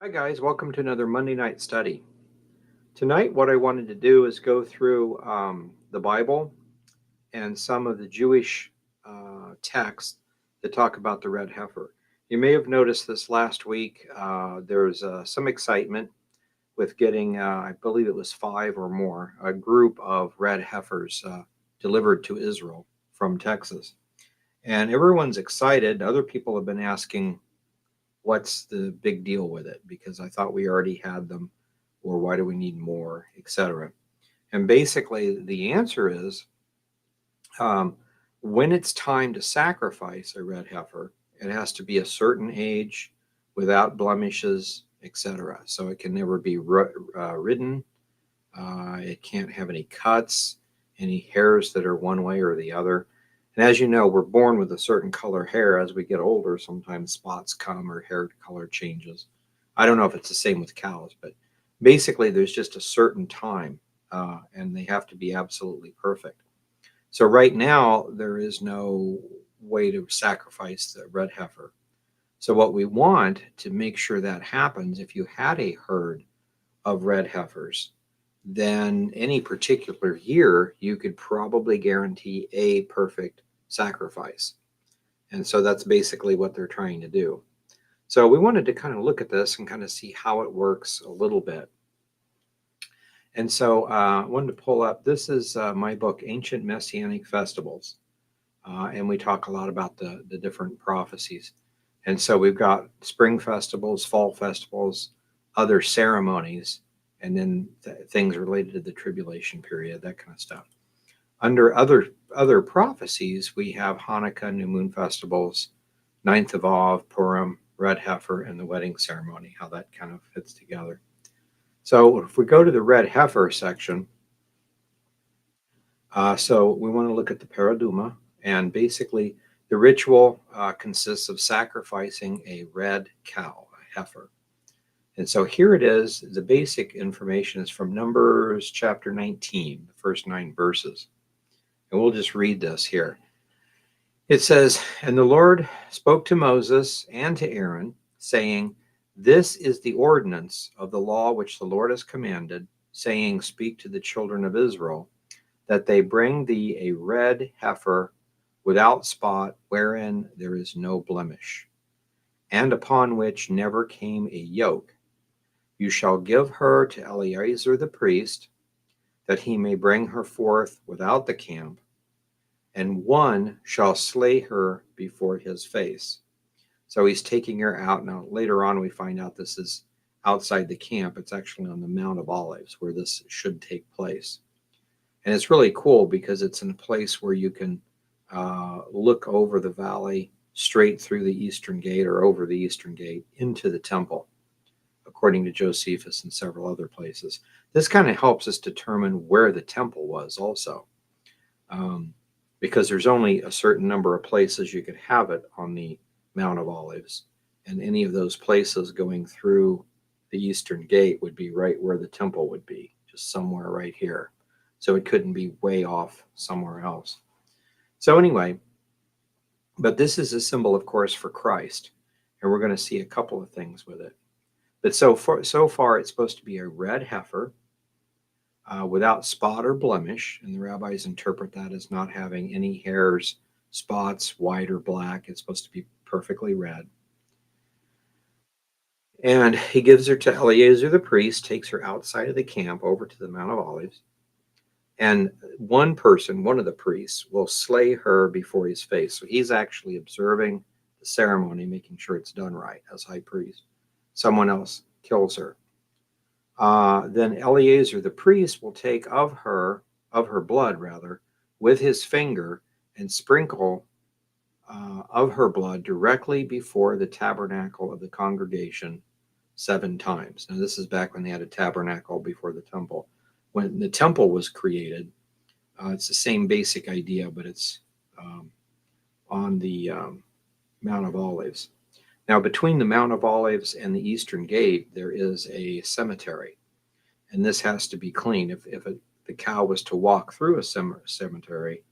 Hi, guys. Welcome to another Monday night study. Tonight, what I wanted to do is go through the Bible and some of the Jewish texts that talk about the red heifer. You may have noticed this last week. There's some excitement with getting, I believe it was five or more, a group of red heifers delivered to Israel from Texas. And everyone's excited. Other people have been asking, what's the big deal with it? Because I thought we already had them, or why do we need more, etc. And basically, the answer is um, when it's time to sacrifice a red heifer, it has to be a certain age, without blemishes, etc. So it can never be ridden. It can't have any cuts, any hairs that are one way or the other. And as you know, we're born with a certain color hair. As we get older, sometimes spots come or hair color changes. I don't know if it's the same with cows, but basically, there's just a certain time, and they have to be absolutely perfect. So, right now, there is no way to sacrifice the red heifer. So, what we want to make sure that happens, if you had a herd of red heifers, then any particular year, you could probably guarantee a perfect sacrifice. And so that's basically what they're trying to do. So we wanted to kind of look at this and kind of see how it works a little bit. And so I wanted to pull up, this is my book, Ancient Messianic Festivals. And we talk a lot about the different prophecies. And so we've got spring festivals, fall festivals, other ceremonies, and then things related to the tribulation period, that kind of stuff. Under other prophecies, we have Hanukkah, New Moon festivals, Ninth of Av, Purim, Red Heifer, and the wedding ceremony, how that kind of fits together. So if we go to the Red Heifer section, so we want to look at the paraduma, and basically the ritual consists of sacrificing a red cow, a heifer. And so here it is. The basic information is from Numbers chapter 19, the first 9 verses. And we'll just read this here. It says, "And the Lord spoke to Moses and to Aaron, saying, This is the ordinance of the law which the Lord has commanded, saying, Speak to the children of Israel, that they bring thee a red heifer without spot, wherein there is no blemish, and upon which never came a yoke. You shall give her to Eleazar the priest, that he may bring her forth without the camp, and one shall slay her before his face." So he's taking her out. Now, later on, we find out this is outside the camp. It's actually on the Mount of Olives where this should take place. And it's really cool because it's in a place where you can look over the valley straight through the eastern gate or over the eastern gate into the temple, according to Josephus and several other places. This kind of helps us determine where the temple was also, because there's only a certain number of places you could have it on the Mount of Olives, and any of those places going through the eastern gate would be right where the temple would be, just somewhere right here. So it couldn't be way off somewhere else. So anyway, but this is a symbol, of course, for Christ, and we're going to see a couple of things with it. But so far, it's supposed to be a red heifer without spot or blemish, and the rabbis interpret that as not having any hairs, spots, white or black. It's supposed to be perfectly red. And he gives her to Eleazar the priest, takes her outside of the camp over to the Mount of Olives. And one person, one of the priests, will slay her before his face. So he's actually observing the ceremony, making sure it's done right as high priest. Someone else kills her. Then Eleazar the priest will take of her blood rather, with his finger and sprinkle of her blood directly before the tabernacle of the congregation 7 times. Now, this is back when they had a tabernacle before the temple. When the temple was created, it's the same basic idea, but it's on the Mount of Olives. Now, between the Mount of Olives and the Eastern Gate, there is a cemetery, and this has to be clean. If the cow was to walk through a cemetery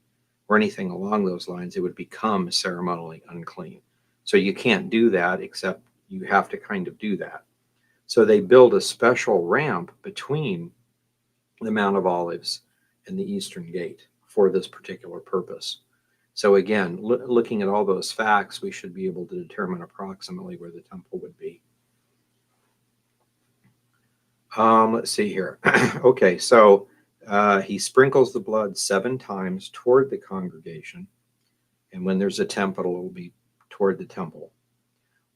or anything along those lines, it would become ceremonially unclean. So you can't do that, except you have to kind of do that. So they build a special ramp between the Mount of Olives and the Eastern Gate for this particular purpose. So again, looking at all those facts, we should be able to determine approximately where the temple would be. Let's see here. Okay, so he sprinkles the blood 7 times toward the congregation, and when there's a temple, it'll be toward the temple.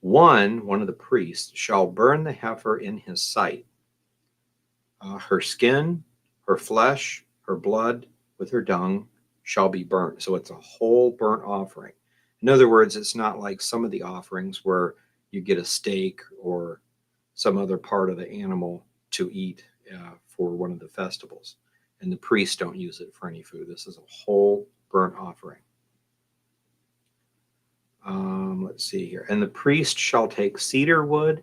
One of the priests shall burn the heifer in his sight, her skin, her flesh, her blood, with her dung shall be burnt. So it's a whole burnt offering. In other words, it's not like some of the offerings where you get a steak or some other part of the animal to eat for one of the festivals. And the priests don't use it for any food. This is a whole burnt offering. Let's see here. And the priest shall take cedar wood,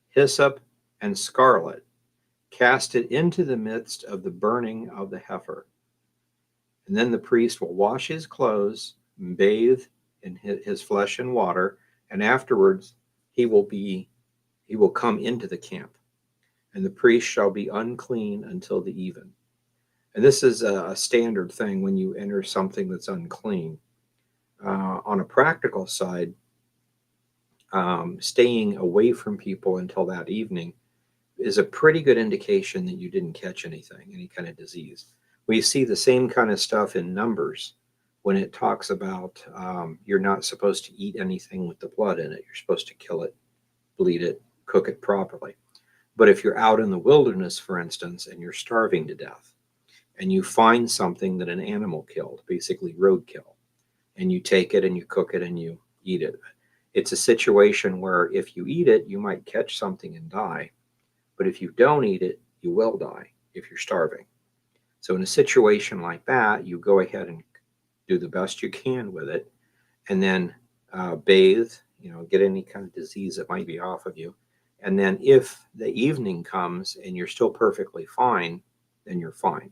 hyssop, and scarlet, cast it into the midst of the burning of the heifer. And then the priest will wash his clothes, and bathe in his flesh and water, and afterwards he will come into the camp. And the priest shall be unclean until the even. And this is a standard thing when you enter something that's unclean. On a practical side, staying away from people until that evening is a pretty good indication that you didn't catch anything, any kind of disease. We see the same kind of stuff in Numbers when it talks about you're not supposed to eat anything with the blood in it. You're supposed to kill it, bleed it, cook it properly. But if you're out in the wilderness, for instance, and you're starving to death, and you find something that an animal killed, basically roadkill, and you take it and you cook it and you eat it, it's a situation where if you eat it, you might catch something and die. But if you don't eat it, you will die if you're starving. So in a situation like that, you go ahead and do the best you can with it, and then bathe, get any kind of disease that might be off of you. And then if the evening comes and you're still perfectly fine, then you're fine.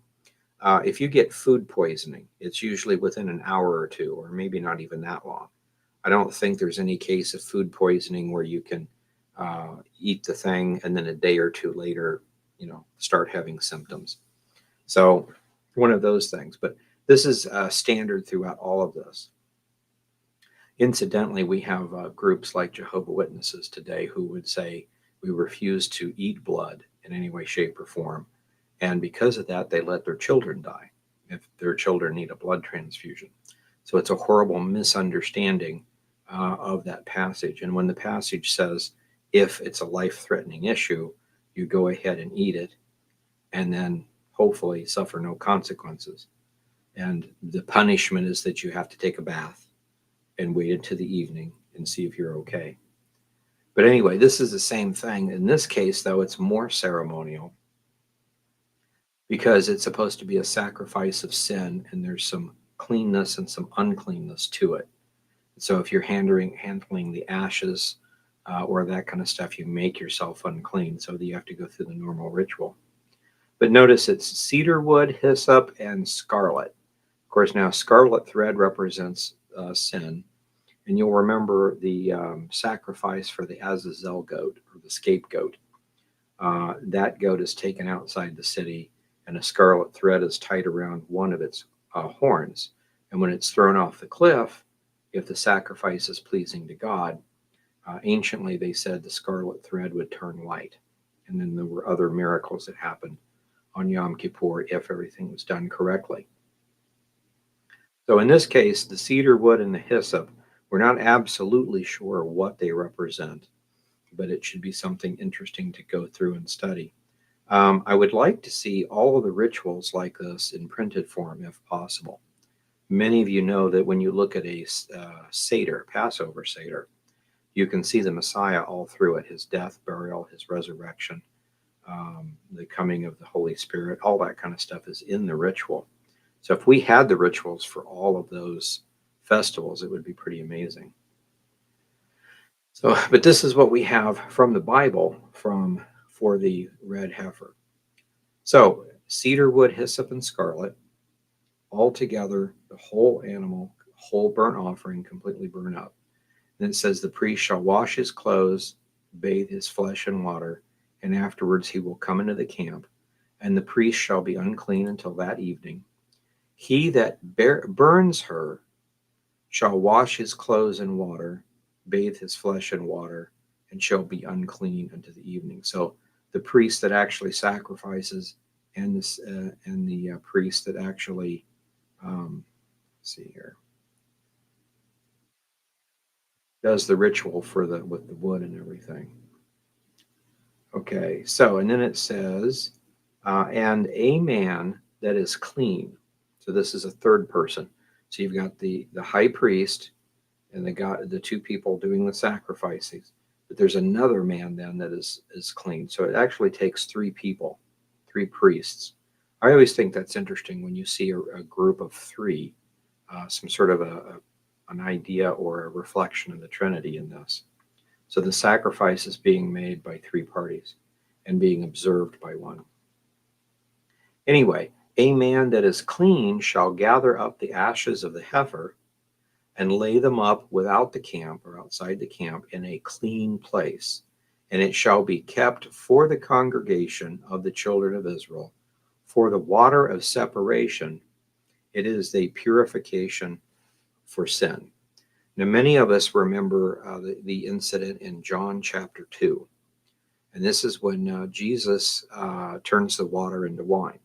If you get food poisoning, it's usually within an hour or two, or maybe not even that long. I don't think there's any case of food poisoning where you can eat the thing and then a day or two later, start having symptoms. So one of those things. But this is standard throughout all of this. Incidentally, we have groups like Jehovah's Witnesses today who would say we refuse to eat blood in any way, shape, or form. And because of that, they let their children die if their children need a blood transfusion. So it's a horrible misunderstanding of that passage. And when the passage says, if it's a life-threatening issue, you go ahead and eat it, and then hopefully suffer no consequences. And the punishment is that you have to take a bath and wait until the evening and see if you're okay. But anyway, this is the same thing. In this case, though, it's more ceremonial because it's supposed to be a sacrifice of sin, and there's some cleanness and some uncleanness to it. So if you're handling the ashes or that kind of stuff, you make yourself unclean, so that you have to go through the normal ritual. But notice it's cedar wood, hyssop, and scarlet. Of course, now scarlet thread represents sin. And you'll remember the sacrifice for the Azazel goat, or the scapegoat. That goat is taken outside the city, and a scarlet thread is tied around one of its horns. And when it's thrown off the cliff, if the sacrifice is pleasing to God, anciently they said the scarlet thread would turn white. And then there were other miracles that happened on Yom Kippur if everything was done correctly. So in this case, the cedar wood and the hyssop, we're not absolutely sure what they represent, but it should be something interesting to go through and study. I would like to see all of the rituals like this in printed form if possible. Many of you know that when you look at a Seder, Passover Seder, you can see the Messiah all through it, his death, burial, his resurrection, the coming of the Holy Spirit, all that kind of stuff is in the ritual. So if we had the rituals for all of those festivals, it would be pretty amazing. So, but this is what we have from the Bible for the red heifer. So cedar wood, hyssop, and scarlet, all together, the whole animal, whole burnt offering, completely burned up. Then it says the priest shall wash his clothes, bathe his flesh in water, and afterwards he will come into the camp, and the priest shall be unclean until that evening. He that burns her shall wash his clothes in water, bathe his flesh in water, and shall be unclean unto the evening. So the priest that actually sacrifices, and the priest that actually, let's see here, does the ritual for the with the wood and everything. Okay, so and then it says, and a man that is clean. So this is a third person. So you've got the high priest and the two people doing the sacrifices. But there's another man then that is clean. So it actually takes three people, three priests. I always think that's interesting when you see a group of three, some sort of an idea or a reflection of the Trinity in this. So the sacrifice is being made by three parties and being observed by one. Anyway, a man that is clean shall gather up the ashes of the heifer and lay them up without the camp or outside the camp in a clean place. And it shall be kept for the congregation of the children of Israel. For the water of separation, it is the purification for sin. Now, many of us remember the incident in John chapter 2. And this is when Jesus turns the water into wine.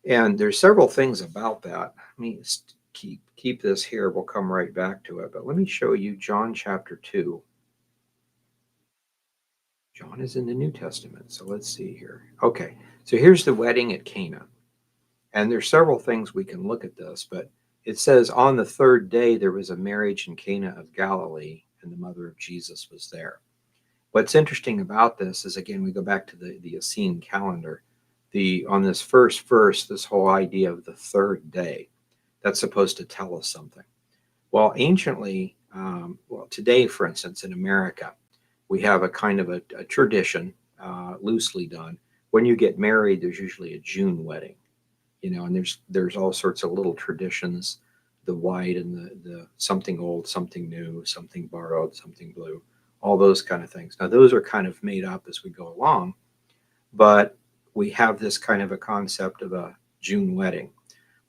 And there's several things about that. Let me keep this here. We'll come right back to it. But let me show you John chapter 2. John is in the New Testament. So let's see here. Okay. So here's the wedding at Cana. And there's several things we can look at this, but it says on the third day there was a marriage in Cana of Galilee, and the mother of Jesus was there. What's interesting about this is, again, we go back to the Essene calendar. On this first verse, this whole idea of the third day, that's supposed to tell us something. Well, anciently, today, for instance, in America, we have a kind of a tradition, loosely done. When you get married, there's usually a June wedding, and there's all sorts of little traditions, the white and the something old, something new, something borrowed, something blue, all those kind of things. Now, those are kind of made up as we go along, but we have this kind of a concept of a June wedding.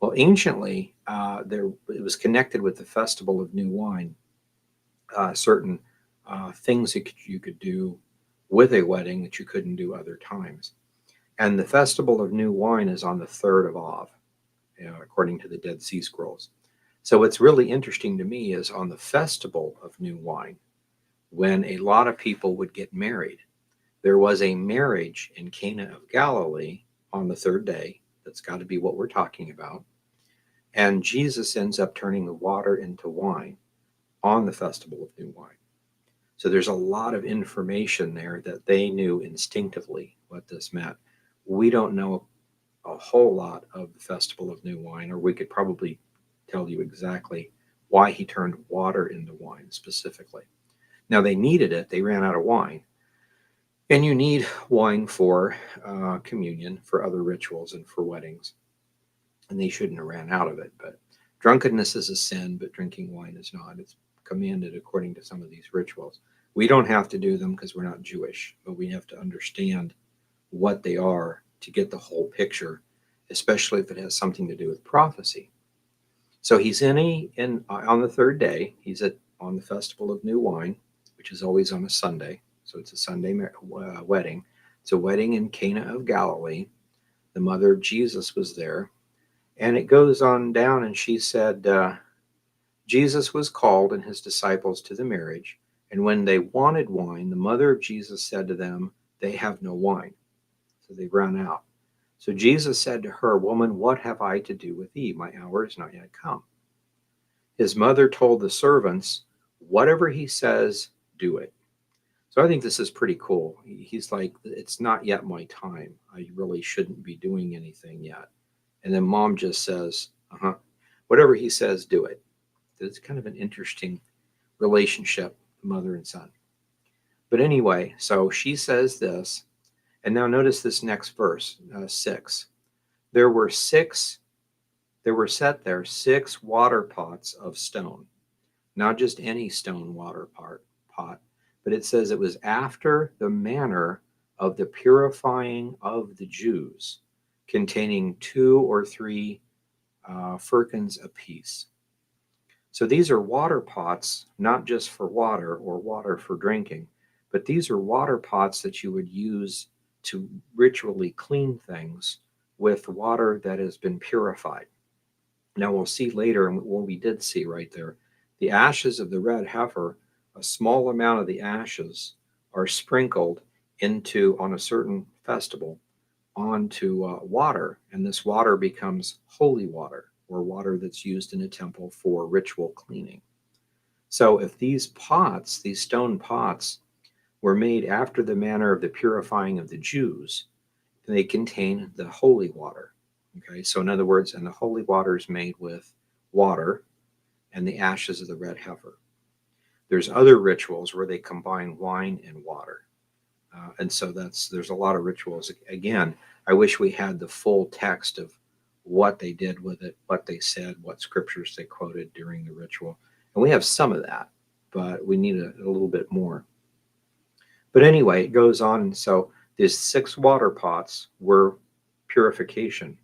Well, anciently, it was connected with the festival of new wine. Certain things that you could do with a wedding that you couldn't do other times. And the festival of new wine is on the 3rd of Av, according to the Dead Sea Scrolls. So what's really interesting to me is on the festival of new wine, when a lot of people would get married, there was a marriage in Cana of Galilee on the third day. That's got to be what we're talking about. And Jesus ends up turning the water into wine on the festival of new wine. So there's a lot of information there that they knew instinctively what this meant. We don't know a whole lot of the festival of new wine, or we could probably tell you exactly why he turned water into wine specifically. Now, they needed it. They ran out of wine. And you need wine for communion, for other rituals, and for weddings. And they shouldn't have ran out of it. But drunkenness is a sin, but drinking wine is not. It's commanded according to some of these rituals. We don't have to do them because we're not Jewish, but we have to understand what they are to get the whole picture, especially if it has something to do with prophecy. So he's on the third day. He's on the festival of new wine, which is always on a Sunday. So it's a Sunday wedding. It's a wedding in Cana of Galilee. The mother of Jesus was there. And it goes on down, and she said, Jesus was called and his disciples to the marriage. And when they wanted wine, the mother of Jesus said to them, they have no wine. So they ran out. So Jesus said to her, woman, what have I to do with thee? My hour is not yet come. His mother told the servants, whatever he says, do it. So I think this is pretty cool. He's like, it's not yet my time. I really shouldn't be doing anything yet. And then mom just says, whatever he says, do it. It's kind of an interesting relationship, mother and son. But anyway, so she says this, and now notice this next verse, 6. There were set there 6 water pots of stone, not just any stone water pot, but it says it was after the manner of the purifying of the Jews, containing 2 or 3 firkins apiece. So these are water pots, not just for water or water for drinking, but these are water pots that you would use to ritually clean things with water that has been purified. Now we'll see later, and what we did see right there, the ashes of the red heifer, a small amount of the ashes are sprinkled into, on a certain festival, onto water, and this water becomes holy water, or water that's used in a temple for ritual cleaning. So if these pots, these stone pots, were made after the manner of the purifying of the Jews, they contain the holy water. Okay, so in other words, and the holy water is made with water and the ashes of the red heifer. There's other rituals where they combine wine and water. And so there's a lot of rituals. Again, I wish we had the full text of what they did with it, what they said, what scriptures they quoted during the ritual. And we have some of that, but we need a little bit more. But anyway, it goes on. And so these 6 water pots were purification.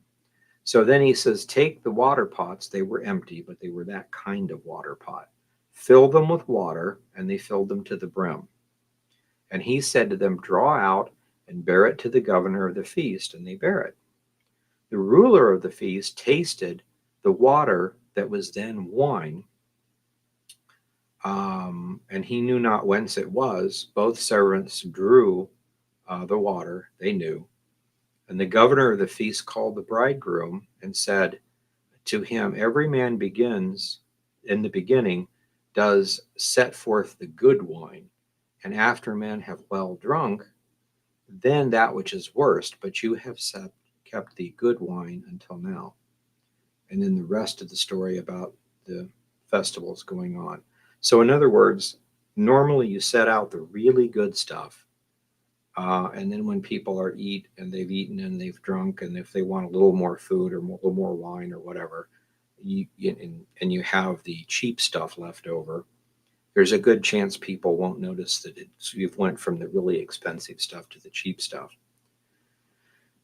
So then he says, take the water pots. They were empty, but they were that kind of water pot. Fill them with water, and they filled them to the brim. And he said to them, draw out and bear it to the governor of the feast, and they bear it. The ruler of the feast tasted the water that was then wine, and he knew not whence it was. Both servants drew the water, they knew. And the governor of the feast called the bridegroom and said to him, every man begins in the beginning, does set forth the good wine, and after men have well drunk, then that which is worst, but you have kept the good wine until now. And then the rest of the story about the festivals going on. So in other words, normally you set out the really good stuff, and then when people are and they've eaten and they've drunk, and if they want a little more food or a little more wine or whatever, and you have the cheap stuff left over, there's a good chance people won't notice that you've went from the really expensive stuff to the cheap stuff.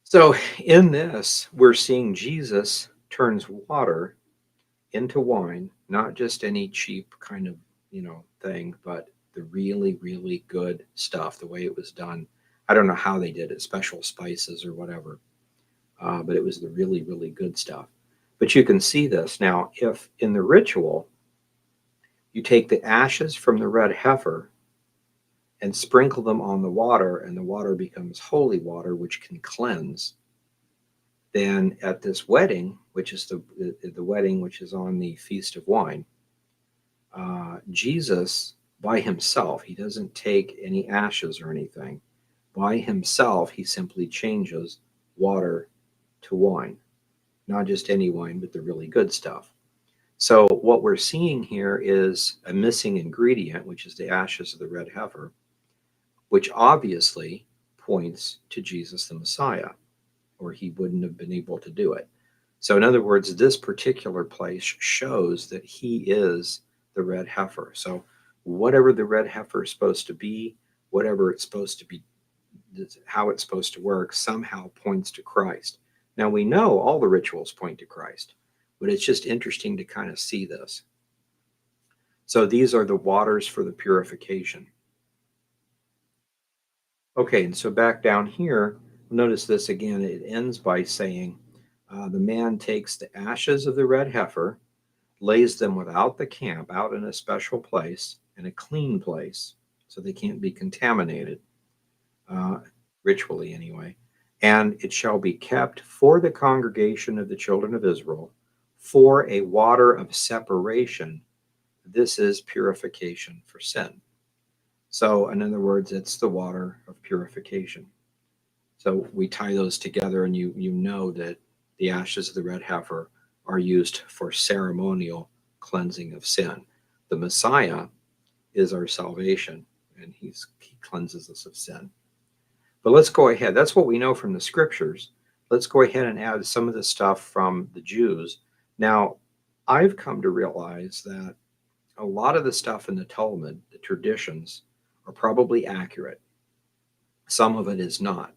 So in this, we're seeing Jesus turns water into wine, not just any cheap kind of, thing, but the really, really good stuff, the way it was done. I don't know how they did it, special spices or whatever, but it was the really, really good stuff. But you can see this. Now, if in the ritual, you take the ashes from the red heifer and sprinkle them on the water, and the water becomes holy water, which can cleanse, then at this wedding, which is the wedding which is on the Feast of Wine, Jesus, by himself, he doesn't take any ashes or anything. By himself, he simply changes water to wine. Not just any wine, but the really good stuff. So what we're seeing here is a missing ingredient, which is the ashes of the red heifer, which obviously points to Jesus the Messiah, or he wouldn't have been able to do it. So in other words, this particular place shows that he is the red heifer. So whatever the red heifer is supposed to be, whatever it's supposed to be, how it's supposed to work, somehow points to Christ. Now we know all the rituals point to Christ, but it's just interesting to kind of see this. So these are the waters for the purification. Okay, and so back down here, notice this again. It ends by saying, the man takes the ashes of the red heifer, lays them without the camp, out in a special place, in a clean place, so they can't be contaminated, ritually anyway. And it shall be kept for the congregation of the children of Israel for a water of separation. This is purification for sin. So in other words, it's the water of purification. So we tie those together, and you know that the ashes of the red heifer are used for ceremonial cleansing of sin. The Messiah is our salvation, and he cleanses us of sin. But let's go ahead. That's what we know from the scriptures. Let's go ahead and add some of the stuff from the Jews. Now, I've come to realize that a lot of the stuff in the Talmud, the traditions, are probably accurate. Some of it is not,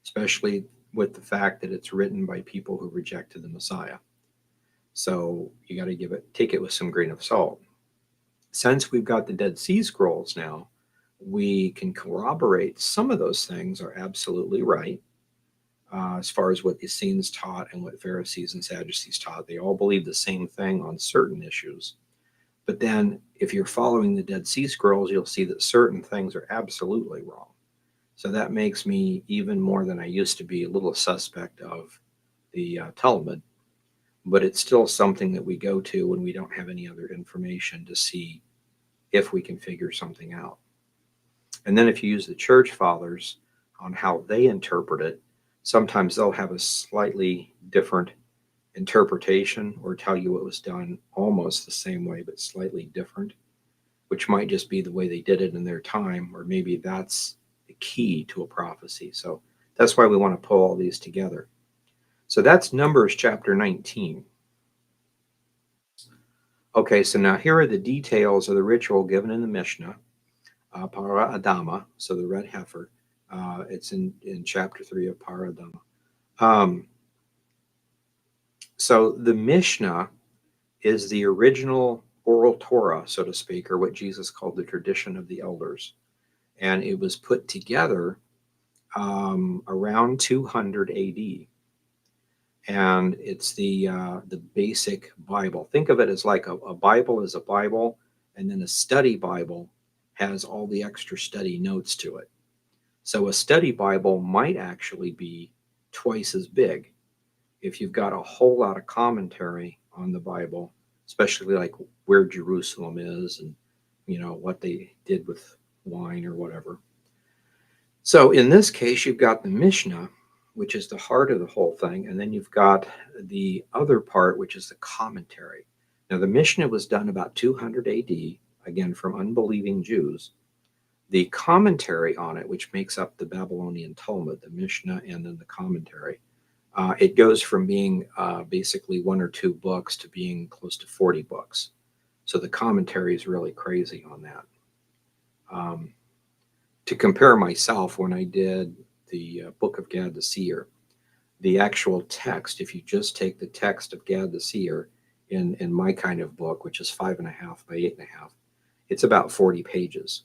especially with the fact that it's written by people who rejected the Messiah. So you got to take it with some grain of salt. Since we've got the Dead Sea Scrolls now, we can corroborate some of those things are absolutely right. As far as what the Essenes taught and what Pharisees and Sadducees taught, they all believe the same thing on certain issues. But then, if you're following the Dead Sea Scrolls, you'll see that certain things are absolutely wrong. So that makes me, even more than I used to be, a little suspect of the Talmud. But it's still something that we go to when we don't have any other information to see if we can figure something out. And then if you use the church fathers on how they interpret it, sometimes they'll have a slightly different interpretation or tell you it was done almost the same way but slightly different, which might just be the way they did it in their time, or maybe that's the key to a prophecy. So that's why we want to pull all these together. So that's Numbers chapter 19. Okay, so now here are the details of the ritual given in the Mishnah, Para Adama, so the red heifer. It's in chapter 3 of Para Adama. So the Mishnah is the original oral Torah, so to speak, or what Jesus called the tradition of the elders. And it was put together around 200 AD. And it's the basic Bible. Think of it as like a Bible is a Bible, and then a study Bible has all the extra study notes to it. So a study Bible might actually be twice as big if you've got a whole lot of commentary on the Bible, especially like where Jerusalem is and what they did with wine or whatever. So in this case, you've got the Mishnah, which is the heart of the whole thing, and then you've got the other part, which is the commentary. Now, the Mishnah was done about 200 AD, again, from unbelieving Jews. The commentary on it, which makes up the Babylonian Talmud, the Mishnah, and then the commentary, it goes from being basically one or two books to being close to 40 books. So the commentary is really crazy on that. To compare myself, when I did the book of Gad the Seer, the actual text, if you just take the text of Gad the Seer in my kind of book, which is 5.5 by 8.5, it's about 40 pages.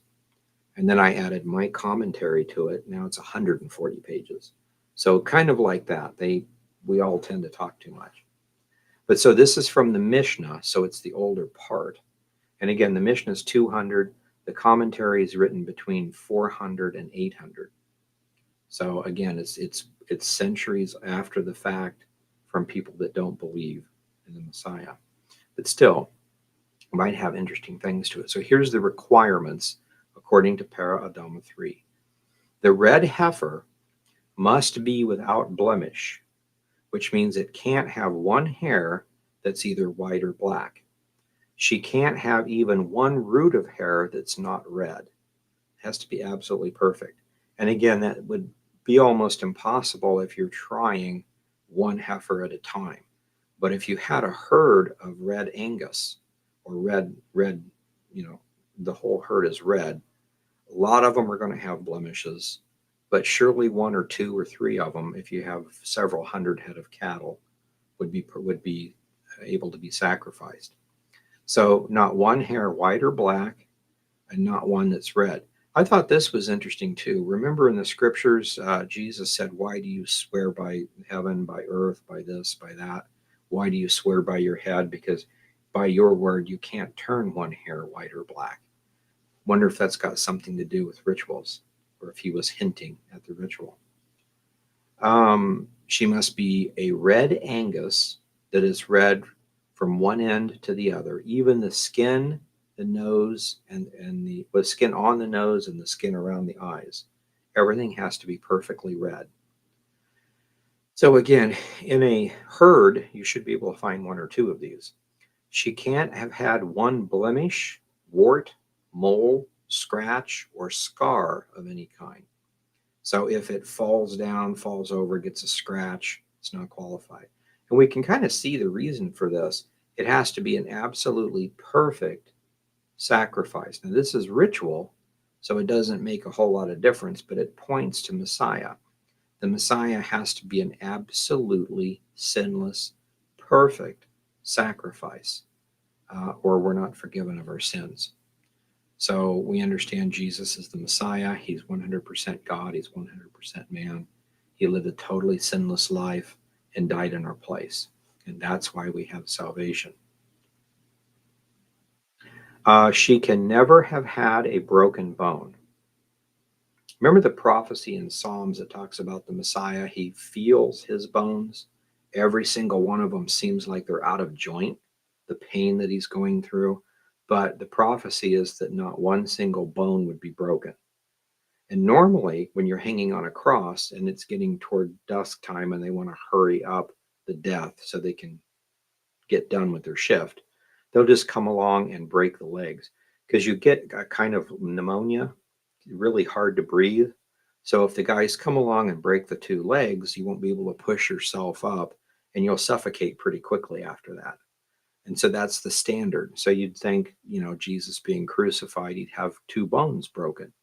And then I added my commentary to it. Now it's 140 pages. So kind of like that. We all tend to talk too much. But so this is from the Mishnah, so it's the older part. And again, the Mishnah is 200. The commentary is written between 400 and 800. So again, it's centuries after the fact from people that don't believe in the Messiah. But still, it might have interesting things to it. So here's the requirements according to Para Adama 3. The red heifer must be without blemish, which means it can't have one hair that's either white or black. She can't have even one root of hair that's not red. It has to be absolutely perfect. And again, that would be almost impossible if you're trying one heifer at a time. But if you had a herd of red Angus or red, the whole herd is red, a lot of them are going to have blemishes, but surely one or two or three of them, if you have several hundred head of cattle, would be able to be sacrificed. So not one hair white or black, and not one that's red. I thought this was interesting too. Remember in the scriptures, Jesus said, "Why do you swear by heaven, by earth, by this, by that? Why do you swear by your head? Because by your word you can't turn one hair white or black." Wonder if that's got something to do with rituals, or if he was hinting at the ritual. She must be a red Angus that is red from one end to the other, even the skin, the nose, and the skin on the nose and the skin around the eyes. Everything has to be perfectly red. So again, in a herd, you should be able to find one or two of these. She can't have had one blemish, wart, mole, scratch, or scar of any kind. So if it falls down, falls over, gets a scratch, it's not qualified. And we can kind of see the reason for this. It has to be an absolutely perfect sacrifice. Now, this is ritual, So it doesn't make a whole lot of difference, but it points to Messiah. The Messiah has to be an absolutely sinless, perfect sacrifice, or we're not forgiven of our sins. So we understand Jesus is the Messiah. He's 100% God, he's 100% man. He lived a totally sinless life and died in our place. And that's why we have salvation. She can never have had a broken bone. Remember the prophecy in Psalms that talks about the Messiah? He feels his bones. Every single one of them seems like they're out of joint, the pain that he's going through. But the prophecy is that not one single bone would be broken. And normally, when you're hanging on a cross and it's getting toward dusk time and they want to hurry up the death so they can get done with their shift, they'll just come along and break the legs because you get a kind of pneumonia, really hard to breathe. So if the guys come along and break the two legs, you won't be able to push yourself up and you'll suffocate pretty quickly after that. And so that's the standard. So you'd think, Jesus being crucified, he'd have two bones broken.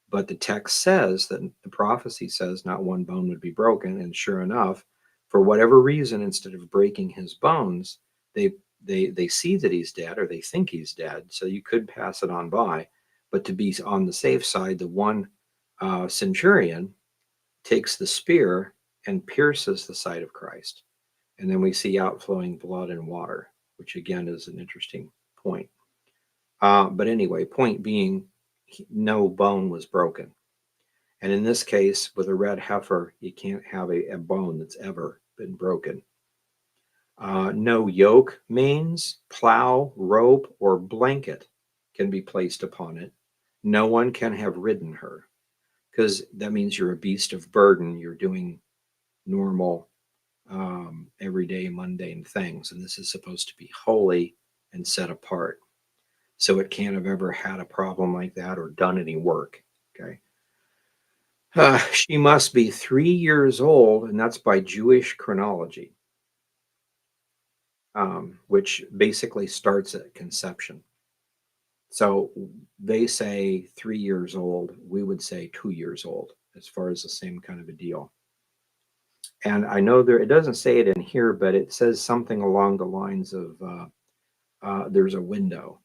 But the text says that the prophecy says not one bone would be broken. And sure enough, for whatever reason, instead of breaking his bones, they they see that he's dead or they think he's dead. So you could pass it on by. But to be on the safe side, the one centurion takes the spear and pierces the side of Christ. And then we see outflowing blood and water, which again is an interesting point. But anyway, point being, no bone was broken. And in this case, with a red heifer, you can't have a bone that's ever been broken. No yoke, mains, plow, rope, or blanket can be placed upon it. No one can have ridden her, because that means you're a beast of burden. You're doing normal, everyday, mundane things. And this is supposed to be holy and set apart. So it can't have ever had a problem like that or done any work. Okay. She must be 3 years old, and that's by Jewish chronology, which basically starts at conception. So they say 3 years old. We would say 2 years old, as far as the same kind of a deal. And I know it doesn't say it in here, but it says something along the lines of there's a window.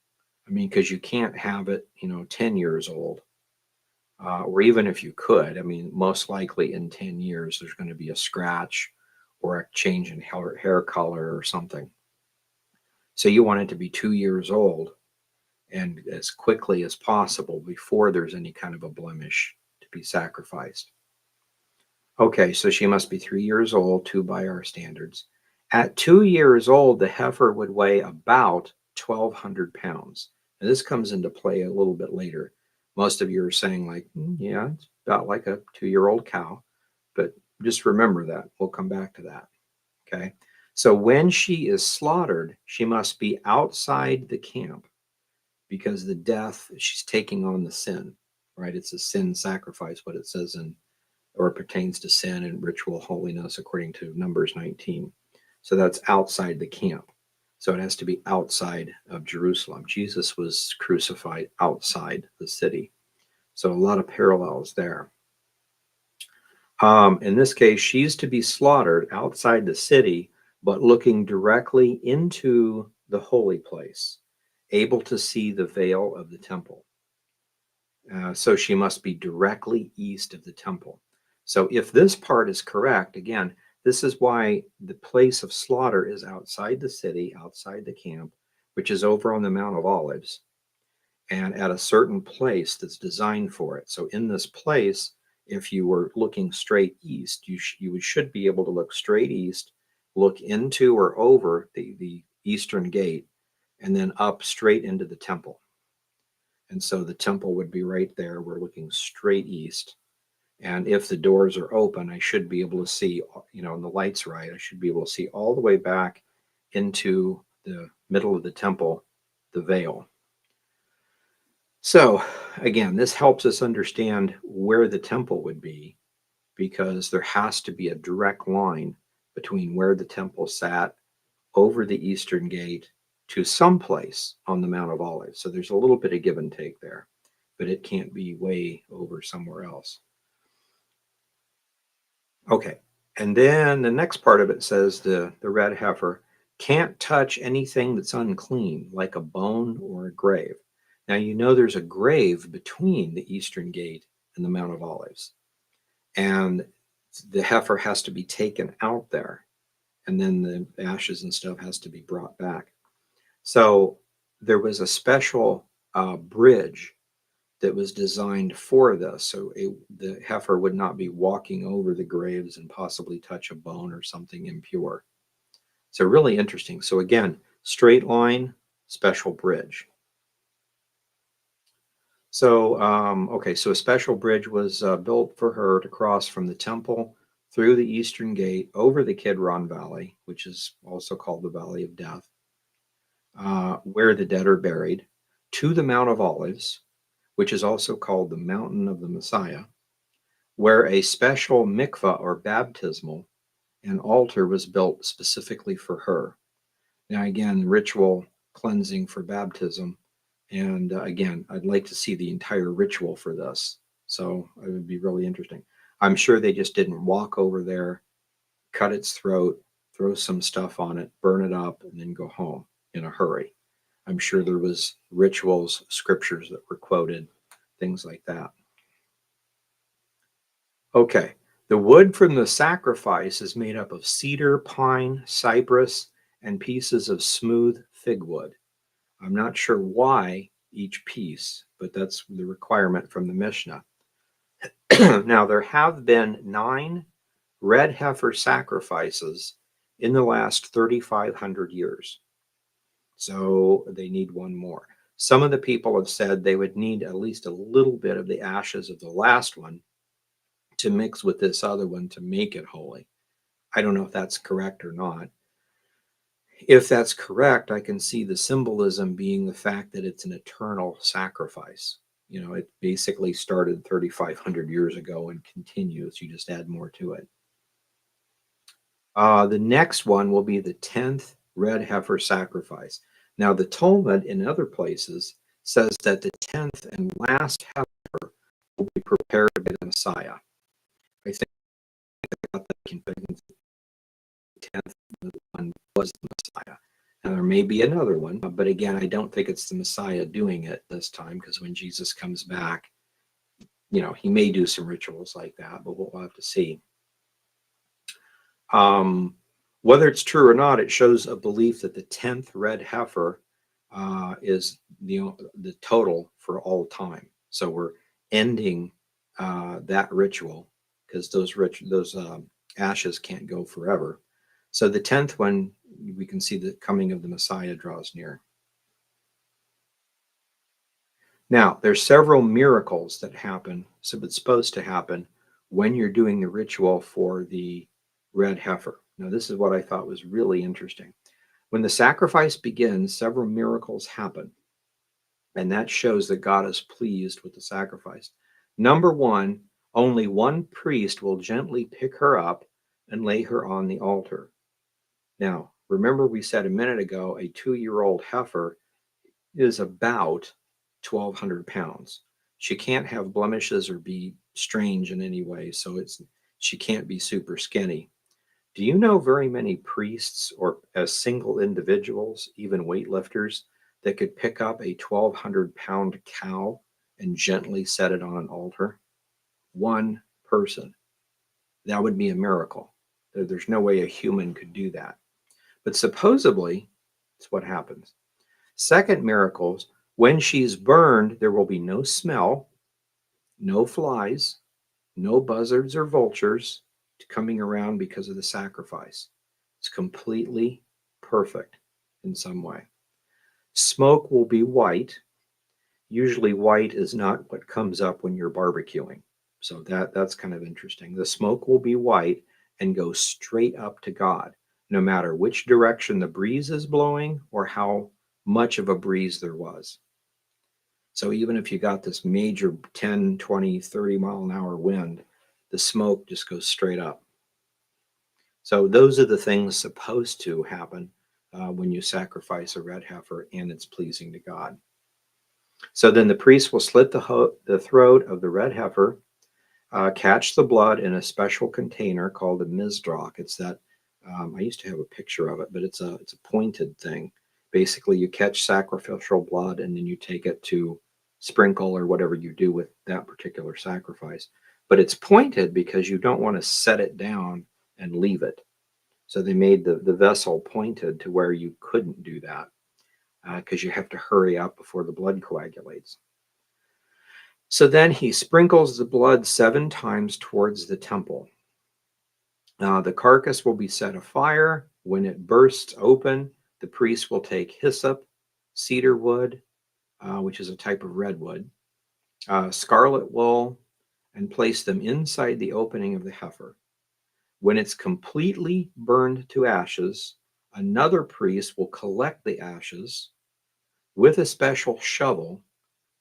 I mean, because you can't have it, 10 years old. Or even if you could, I mean, most likely in 10 years, there's going to be a scratch or a change in hair color or something. So you want it to be 2 years old and as quickly as possible before there's any kind of a blemish to be sacrificed. Okay, so she must be 3 years old, two by our standards. At 2 years old, the heifer would weigh about 1,200 pounds. And this comes into play a little bit later. Most of you are saying, like, yeah, it's about like a 2-year-old cow. But just remember that. We'll come back to that. Okay. So when she is slaughtered, she must be outside the camp because the death, she's taking on the sin, right? It's a sin sacrifice, what it says in, or it pertains to sin and ritual holiness according to Numbers 19. So that's outside the camp. So it has to be outside of Jerusalem. Jesus was crucified outside the city. So a lot of parallels there. In this case, she's to be slaughtered outside the city, but looking directly into the holy place, able to see the veil of the temple. So she must be directly east of the temple. So if this part is correct, again, this is why the place of slaughter is outside the city, outside the camp, which is over on the Mount of Olives, and at a certain place that's designed for it. So in this place, if you were looking straight east, you should be able to look straight east, look into or over the eastern gate, and then up straight into the temple. And so the temple would be right there. We're looking straight east. And if the doors are open, I should be able to see, and the light's right, I should be able to see all the way back into the middle of the temple, the veil. So again, this helps us understand where the temple would be, because there has to be a direct line between where the temple sat over the eastern gate to some place on the Mount of Olives. So there's a little bit of give and take there. but it can't be way over somewhere else. Okay, and then the next part of it says the red heifer can't touch anything that's unclean, like a bone or a grave. Now, you know there's a grave between the eastern gate and the Mount of Olives, and the heifer has to be taken out there, and then the ashes and stuff has to be brought back. So there was a special bridge that was designed for this. So the heifer would not be walking over the graves and possibly touch a bone or something impure. So really interesting. So again, straight line, special bridge. So, okay, so a special bridge was built for her to cross from the temple through the eastern gate over the Kidron Valley, which is also called the Valley of Death, where the dead are buried, to the Mount of Olives, which is also called the Mountain of the Messiah, where a special mikvah or baptismal and altar was built specifically for her. Now, again, ritual cleansing for baptism. And again, I'd like to see the entire ritual for this. So it would be really interesting. I'm sure they just didn't walk over there, cut its throat, throw some stuff on it, burn it up, and then go home in a hurry. I'm sure there was rituals, scriptures that were quoted, things like that. Okay, the wood from the sacrifice is made up of cedar, pine, cypress, and pieces of smooth fig wood. I'm not sure why each piece, but that's the requirement from the Mishnah. Now, there have been 9 red heifer sacrifices in the last 3,500 years. So they need one more. Some of the people have said they would need at least a little bit of the ashes of the last one to mix with this other one to make it holy. I don't know if that's correct or not. If that's correct, I can see the symbolism being the fact that it's an eternal sacrifice. You know, it basically started 3,500 years ago and continues. You just add more to it. The next one will be the 10th red heifer sacrifice. Now, the Talmud in other places says that the 10th and last heifer will be prepared by the Messiah. I think that the 10th one was the Messiah. Now, there may be another one, but again, I don't think it's the Messiah doing it this time, because when Jesus comes back, you know, he may do some rituals like that, but we'll have to see. Whether it's true or not, it shows a belief that the 10th red heifer is the total for all time. So we're ending that ritual, because those ashes can't go forever. So the 10th one, we can see the coming of the Messiah draws near. Now, there's several miracles that happen, so it's supposed to happen when you're doing the ritual for the red heifer. Now, this is what I thought was really interesting. When the sacrifice begins, several miracles happen, and that shows that God is pleased with the sacrifice. Number one, only one priest will gently pick her up and lay her on the altar. Now, remember we said a minute ago, a 2-year-old heifer is about 1,200 pounds. She can't have blemishes or be strange in any way, so she can't be super skinny. Do you know very many priests or as single individuals, even weightlifters, that could pick up a 1,200-pound cow and gently set it on an altar? One person. That would be a miracle. There's no way a human could do that. But supposedly, it's what happens. Second miracles, when she's burned, there will be no smell, no flies, no buzzards or vultures coming around because of the sacrifice. It's completely perfect in some way. Smoke will be white. Usually white is not what comes up when you're barbecuing. So that's kind of interesting. The smoke will be white and go straight up to God, no matter which direction the breeze is blowing or how much of a breeze there was. So even if you got this major 10, 20, 30 mile an hour wind, the smoke just goes straight up. So those are the things supposed to happen when you sacrifice a red heifer and it's pleasing to God. So then the priest will slit the throat of the red heifer, catch the blood in a special container called a mizrach. It's that I used to have a picture of it, but it's a pointed thing. Basically, you catch sacrificial blood and then you take it to sprinkle or whatever you do with that particular sacrifice. But it's pointed because you don't want to set it down and leave it. So they made the vessel pointed to where you couldn't do that because you have to hurry up before the blood coagulates. So then he sprinkles the blood 7 times towards the temple. The carcass will be set afire. When it bursts open, the priest will take hyssop, cedar wood, which is a type of redwood, scarlet wool, and place them inside the opening of the heifer. When it's completely burned to ashes, another priest will collect the ashes with a special shovel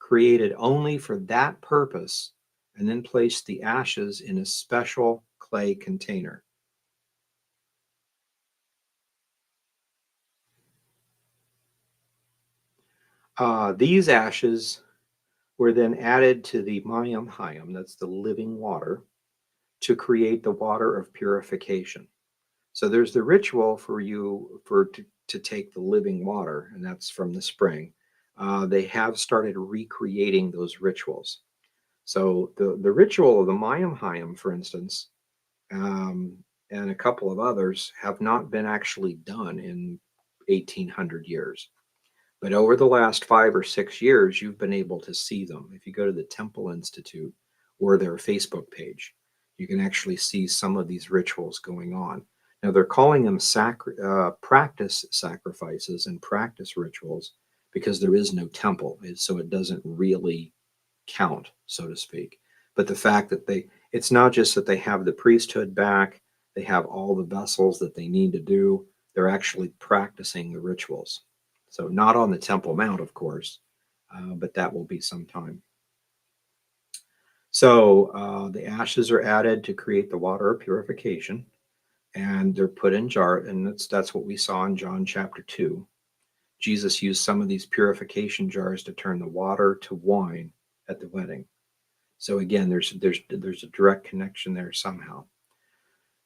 created only for that purpose and then place the ashes in a special clay container. These ashes were then added to the mayim hayim, that's the living water, to create the water of purification. So there's the ritual for you to take the living water, and that's from the spring. They have started recreating those rituals. So the ritual of the mayim hayim, for instance, um, and a couple of others have not been actually done in 1800 years. But over the last 5 or 6 years, you've been able to see them. If you go to the Temple Institute or their Facebook page, you can actually see some of these rituals going on. Now, they're calling them practice sacrifices and practice rituals because there is no temple, so it doesn't really count, so to speak. But the fact that it's not just that they have the priesthood back, they have all the vessels that they need to do, they're actually practicing the rituals. So not on the Temple Mount, of course, but that will be sometime. So the ashes are added to create the water of purification, and they're put in jar, and that's what we saw in John chapter 2. Jesus used some of these purification jars to turn the water to wine at the wedding. So again, there's a direct connection there somehow.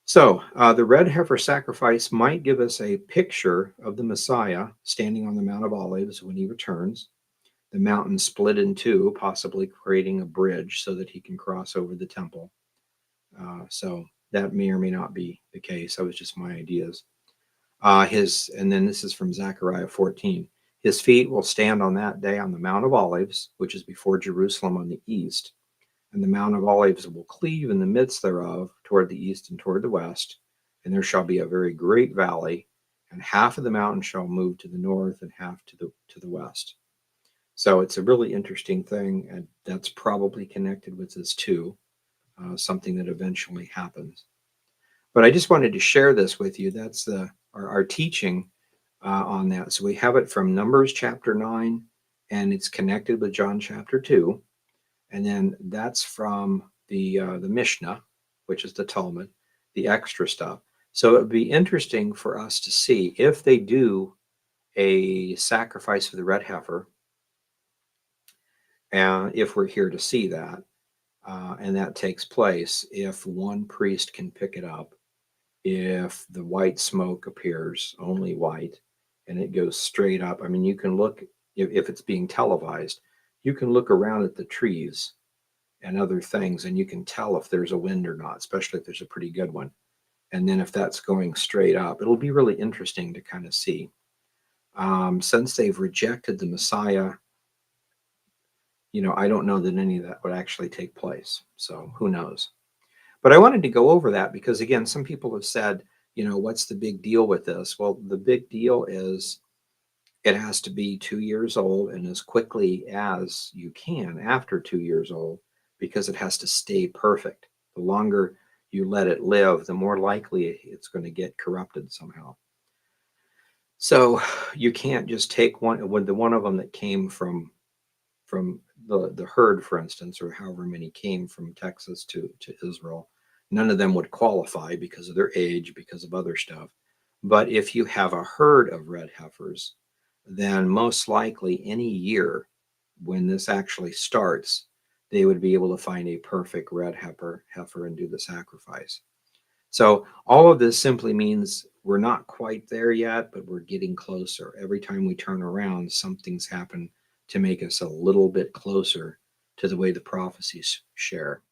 So the red heifer sacrifice might give us a picture of the Messiah standing on the Mount of Olives when he returns. The mountain split in two, possibly creating a bridge so that he can cross over the temple. So that may or may not be the case. That was just my ideas. And then this is from Zechariah 14. His feet will stand on that day on the Mount of Olives, which is before Jerusalem on the east, and the Mount of Olives will cleave in the midst thereof toward the east and toward the west, and there shall be a very great valley, and half of the mountain shall move to the north and half to the west. So it's a really interesting thing, and that's probably connected with this too, something that eventually happens. But I just wanted to share this with you. That's our teaching on that. So we have it from Numbers chapter 9, and it's connected with John chapter 2. And then that's from the Mishnah, which is the Talmud, the extra stuff. So it would be interesting for us to see if they do a sacrifice for the red heifer, and if we're here to see that, and that takes place, if one priest can pick it up, if the white smoke appears, only white, and it goes straight up. I mean, you can look, if it's being televised, you can look around at the trees and other things, and you can tell if there's a wind or not, especially if there's a pretty good one. And then if that's going straight up, it'll be really interesting to kind of see. Since they've rejected the Messiah, I don't know that any of that would actually take place. So who knows? But I wanted to go over that because, again, some people have said, what's the big deal with this? Well, the big deal is it has to be 2 years old and as quickly as you can after 2 years old, because it has to stay perfect. The longer you let it live, the more likely it's going to get corrupted somehow. So you can't just take one of them that came from the herd, for instance, or however many came from Texas to Israel. None of them would qualify because of their age, because of other stuff. But if you have a herd of red heifers, then most likely any year when this actually starts, they would be able to find a perfect red heifer and do the sacrifice. So all of this simply means we're not quite there yet, but we're getting closer. Every time we turn around, something's happened to make us a little bit closer to the way the prophecies share.